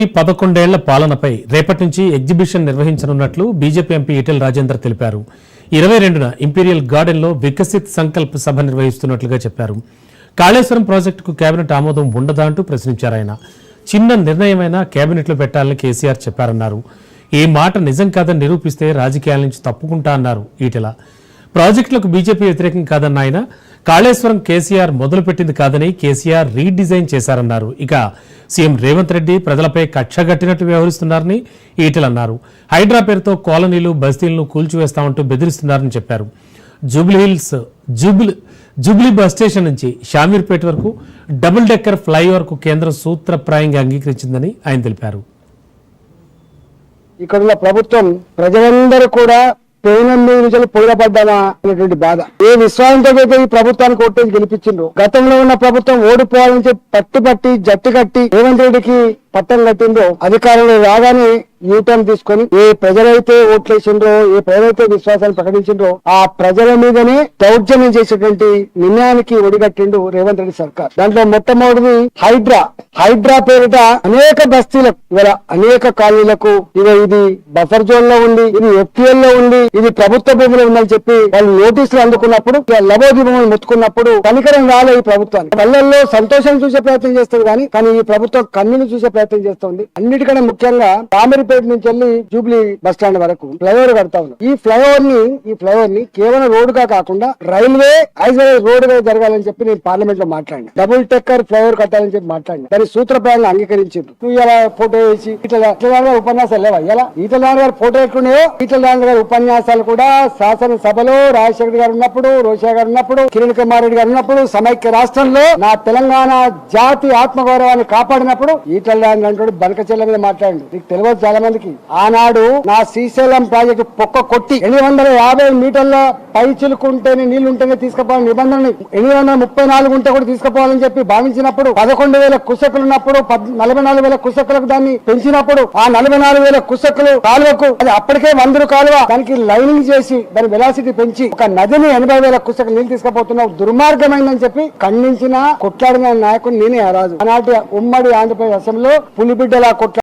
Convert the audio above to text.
11 ఏళ్ల పాలనపై రేపటి నుంచి ఎగ్జిబిషన్ నిర్వహించనున్నట్లు బీజేపీ ఎంపీ ఈటెల రాజేందర్ తెలిపారు. 22న ఇంపీరియల్ గార్డెన్లో వికసిత్ సంకల్ప్ సభ నిర్వహిస్తున్నట్లుగా చెప్పారు. కాళేశ్వరం ప్రాజెక్టుకు కేబినెట్ ఆమోదం ఉండదా అంటూ ప్రశ్నించారు ఆయన. చిన్న నిర్ణయమైనా కేబినెట్లో పెట్టాలని కేసీఆర్ చెప్పారన్నారు. ఈ మాట నిజం కాదని నిరూపిస్తే రాజకీయాల నుంచి తప్పుకుంటా అన్నారు ఈటెల. ప్రాజెక్టులకు బీజేపీ వ్యతిరేకం కాదన్న ఆయన కాళేశ్వరం కేసీఆర్ మొదలుపెట్టింది కాదని కేసీఆర్ రీడిజైన్ చేశారన్నారు. ఇక సీఎం రేవంత్ రెడ్డి ప్రజలపై కక్షగట్టినట్టు వ్యవహరిస్తున్నారని ఈటెల అన్నారు. హైడ్రా పేరుతో కాలనీలు బస్తీలను కూల్చివేస్తామంటూ బెదిరిస్తున్నారని చెప్పారు. జూబ్లీ బస్ స్టేషన్ నుంచి షామీర్పేట వరకు డబుల్ డెక్కర్ ఫ్లైఓవర్ కు కేంద్రం సూత్రప్రాయంగా అంగీకరించిందని ఆయన తెలిపారు. ఇక్కడున్న ప్రభుత్వం ప్రజలందరూ కూడా పేనం నుంచి పొగడపడ్డామా అనేటువంటి బాధ. ఏ విశ్వాసంతో అయితే ఈ ప్రభుత్వానికి ఓటేసి గెలిపించిండ్రు. గతంలో ఉన్న ప్రభుత్వం ఓడిపోవాలని పట్టి జట్టు కట్టి రేవంత్ రెడ్డికి పట్టం కట్టిందో అధికారంలో రాగానే యూటర్న్ తీసుకొని ఏ ప్రజలైతే ఓట్లేసిండ్రో ఏ ప్రజలైతే విశ్వాసాన్ని ప్రకటించిండ్రో ఆ ప్రజల మీదనే దౌర్జన్యం చేసేటువంటి నిర్ణయానికి ఒడిగట్టిండు రేవంత్ రెడ్డి సర్కార్. దాంట్లో మొట్టమొదటిది హైడ్రా పేరిట అనేక బస్తీలకు ఇవాళ అనేక కాలనీలకు ఇది బఫర్ జోన్ లో ఉంది, ఇది ఎఫ్టీఎల్ లో ఉంది, ఇది ప్రభుత్వ భూములు ఉందని చెప్పి వాళ్ళు నోటీసులు అందుకున్నప్పుడు లబోదిబొమ్మలు మొత్తుకున్నప్పుడు కనికరం రాలే ఈ ప్రభుత్వానికి. పల్లెల్లో సంతోషం చూసే ప్రయత్నం చేస్తుంది కానీ ఈ ప్రభుత్వం కన్నును చూసే ప్రయత్నం చేస్తుంది. అన్నిటికన్నా ముఖ్యంగా షామీర్పేట నుంచి వెళ్ళి జూబ్లీ బస్ స్టాండ్ వరకు ఫ్లైఓవర్ కడతా ఉన్నాం. ఈ ఫ్లైఓవర్ ని కేవలం రోడ్డుగా కాకుండా రైల్వే రోడ్ గా జరగాలని చెప్పి నేను పార్లమెంట్ లో మాట్లాడినా. డబుల్ టెక్కర్ ఫ్లైఓవర్ కట్టాలని చెప్పి మాట్లాడినా. దాని సూత్రప్రాయంగా అంగీకరించారు. నువ్వు ఇలా ఫోటో వేసి ఈటల ఉపన్యాసాలు లేవా? ఇలా ఈటల గారి ఫోటో ఎట్లున్నాయో ఈటల గారి ఉపన్యాసాలు కూడా శాసనసభలో రాజశేఖర్ గారు ఉన్నప్పుడు, రోషా గారు ఉన్నప్పుడు, కిరణ్ కుమార్ రెడ్డి గారు ఉన్నప్పుడు, సమైక్య రాష్ట్రంలో నా తెలంగాణ జాతి ఆత్మగౌరవాన్ని కాపాడినప్పుడు ఈటల అంటాడు బనకచెల్ల మీద మాట్లాడండి. నీకు తెలియదు చాలా మందికి. ఆనాడు నా శ్రీశైలం ప్రాజెక్టు పొక్క కొట్టి 850 మీటర్ల పై చిలుకుంటేనే నీళ్లుంటేనే తీసుకుపోవాలని నిబంధనని 834 ఉంటే కూడా తీసుకుపోవాలని చెప్పి భావించినప్పుడు 11,000 కుసకులు ఉన్నప్పుడు 44,000 కుసకులకు దాన్ని పెంచినప్పుడు ఆ 44,000 కుసకులు కాలువకు అది అప్పటికే 100 కాలువ దానికి లైనింగ్ చేసి దాని వెలాసిటీ పెంచి ఒక నదిని 80,000 కుసకులు నీళ్లు తీసుకుపోతున్నావు దుర్మార్గమైందని చెప్పి ఖండించిన కొట్లాడిన నాయకుడు నేనే ఆ రాజు. ఆనాటి ఉమ్మడి ఆంధ్రప్రదేశ్ అసెంబ్లీలో పులిబిడ్డలా కొట్లా